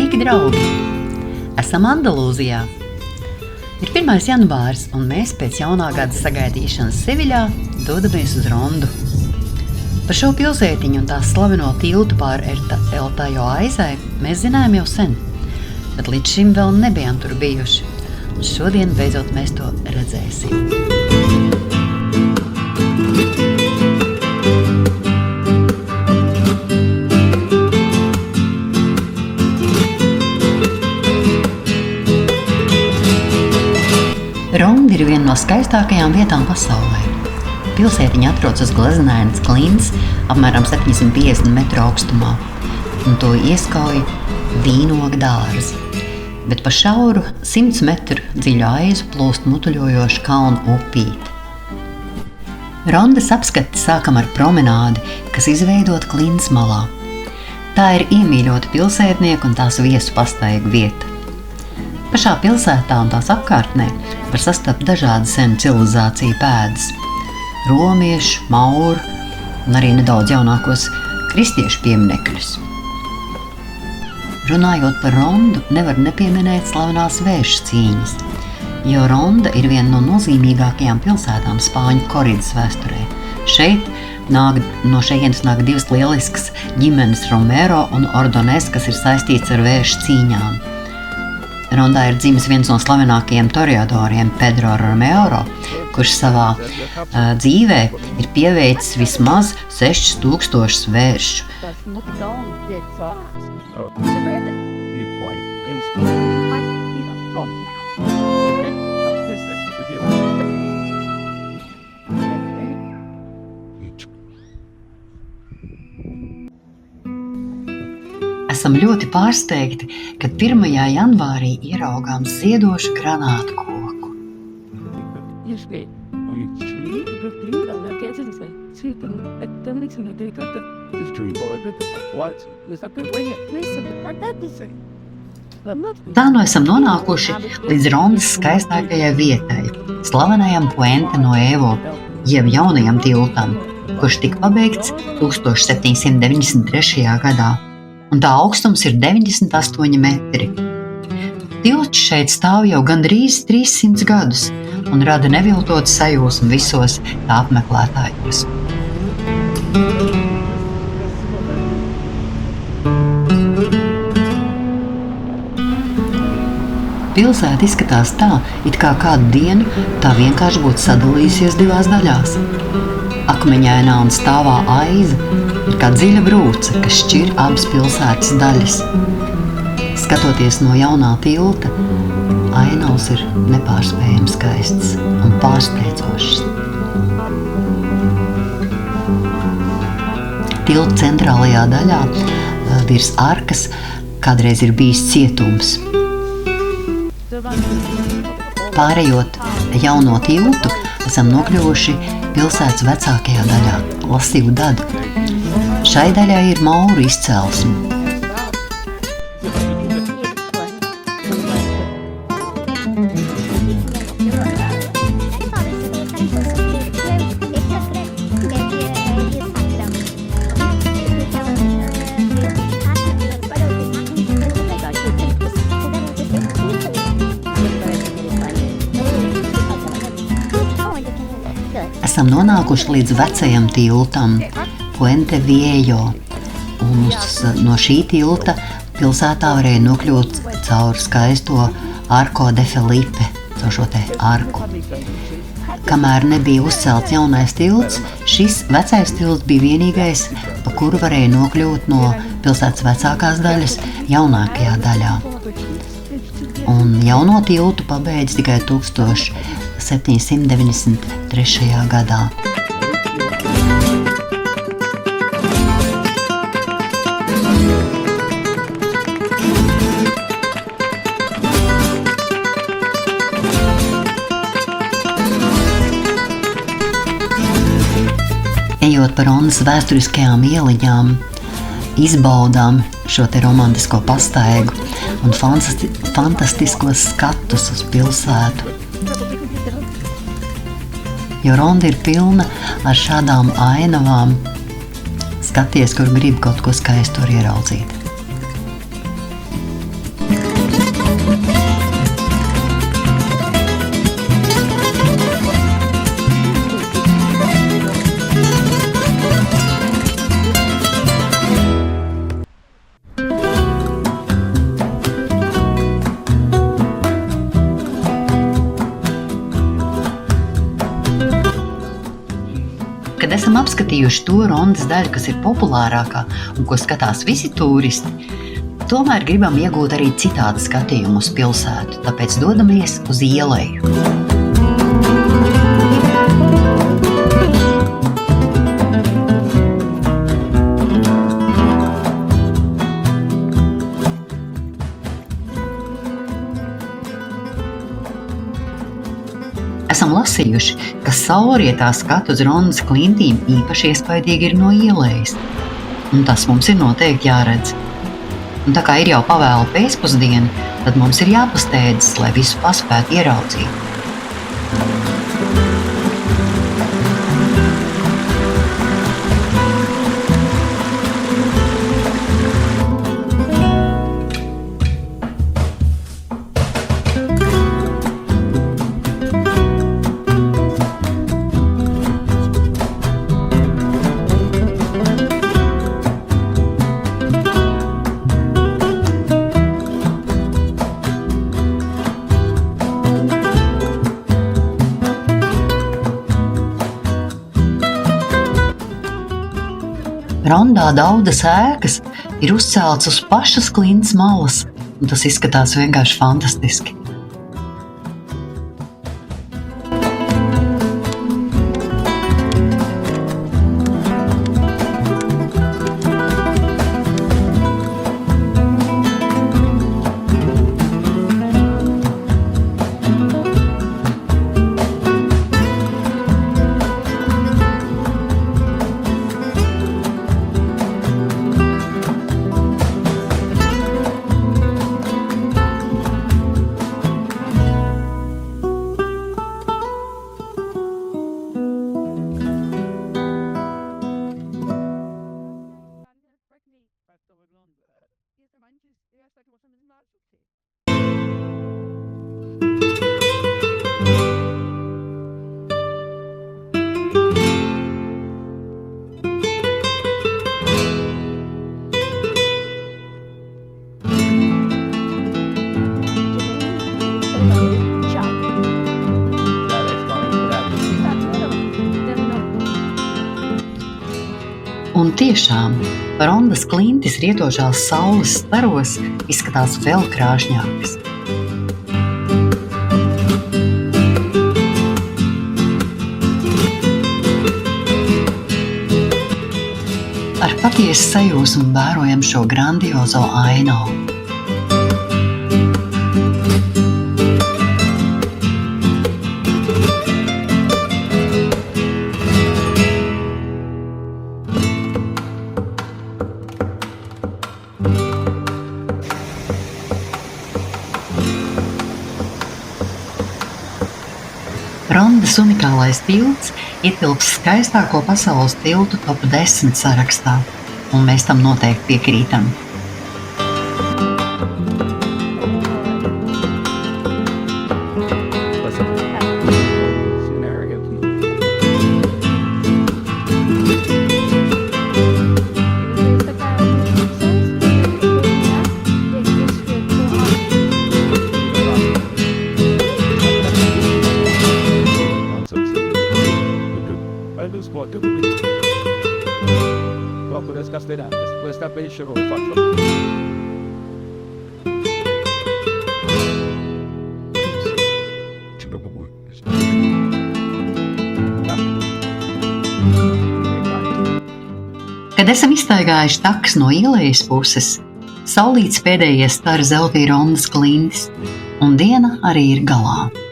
Sveiki, draugi! Esam Andalūzijā. Ir 1. janvāris, un mēs pēc jaunā gada sagaidīšanas Seviļā dodamies uz Rondu. Par šo pilsētiņu un tās slaveno tiltu pāri El Tajo aizai mēs zinājām jau sen, bet līdz šim vēl nebijām tur bijuši, un šodien beidzot mēs to redzēsim. Ronda ir viena no skaistākajām vietām pasaulē. Pilsētiņa atrodas uz glazenainas klints, apmēram 750 metru augstumā, un to ieskauj vīnogu dārzi. Bet pa šauru 100 metru dziļu aizu plūst mutuļojoša kalnu upīte. Rondas apskati sākam ar promenādi, kas izveidota klints malā. Tā ir iemīļota pilsētnieku un tās viesu pastaigu vieta. Pašā pilsētā un tās apkārtnē var sastapt dažādu senu civilizāciju pēdas – romiešu, mauru un arī nedaudz jaunākos kristiešu pieminekļus. Runājot par Rondu, nevar nepieminēt slavenās vēršu cīņas, jo Ronda ir viena no nozīmīgākajām pilsētām Spāņu koridas vēsturē. No šejienes nāk divas lieliskas ģimenes Romero un Ordonez, kas ir saistīts ar vēršu cīņām. Rondā ir dzimis viens no slavenākajiem toreadoriem Pedro Romero, kurš savā dzīvē ir pieveicis vismaz 6000 vēršu. Esam ļoti pārsteigti, kad 1. janvārī ieraugām ziedošu granātu koku. Tā nu esam nonākuši līdz Rondas skaistākajai vietai, slavenajam Puente Nuevo, jeb jaunajam tiltam, kurš tika pabeigts 1793. gadā. Un tā augstums ir 98 metri. Tilts šeit stāv jau gandrīz 300 gadus un rada neviltotu sajūsmu visos tā apmeklētājos. Pilsēta izskatās tā, it kā kādu dienu tā vienkārši būtu sadalījusies divās daļās. Akmeņainā un stāvā aiza ir kā dziļa brūce, kas šķir abas pilsētas daļas. Skatoties no jaunā tilta, ainavs ir nepārspējami skaists un pārsteidzošs. Tilta centrālajā daļā virs arkas kādreiz ir bijis cietums. Pārējot jauno tiltu, esam nokļuvuši pilsētas vecākajā daļā, Lasivdad. Šai daļai ir mauru izcelsme. Esam nonākuši līdz vecajam tiltam, Puente Viejo, un no šī tilta pilsētā varēja nokļūt caur skaisto Arco de Felipe, caur šo te arku. Kamēr nebija uzcelts jaunais tilts, šis vecais tilts bija vienīgais, pa kuru varēja nokļūt no pilsētas vecākās daļas jaunākajā daļā. Un jauno tiltu pabeidz tikai 1793. gadā. Ejot pa Rondas vēsturiskajām ieliņām, izbaudām šo te romantisko pastaigu un fantastiskos skatus uz pilsētu. Jo Ronda ir pilna ar šādām ainavām, skaties, kur grib kaut ko skaistu ieraudzīt. Kad esam apskatījuši to rondas daļu, kas ir populārākā un ko skatās visi tūristi, tomēr gribam iegūt arī citādu skatījumu uz pilsētu, tāpēc dodamies uz ieleju. Esam lasījuši, ka saulrietā skatu uz rondas klintīm īpaši iespaidīgi ir no ielejas. Un tas mums ir noteikti jāredz. Un tā kā ir jau pavēla pēcpusdiena, tad mums ir jāpasteidzas, lai visu paspētu ieraudzīt. Rondā daudzas ēkas ir uzceltas uz pašas klints malas, un tas izskatās vienkārši fantastiski. Un tiešām, rondas klintis rietošās saules staros izskatās vēl krāšņākas. Ar patiesu sajūsmu vērojam šo grandiozo ainavu. Rondas unikālais tilts ietilps skaistāko pasaules tiltu top 10 sarakstā, un mēs tam noteikti piekrītam. Questa pesce come faccio? Kad esam izstaigājuši takas no ielejas puses, saulītes pēdējie stari zeltīja rondas klintis, un diena arī ir galā.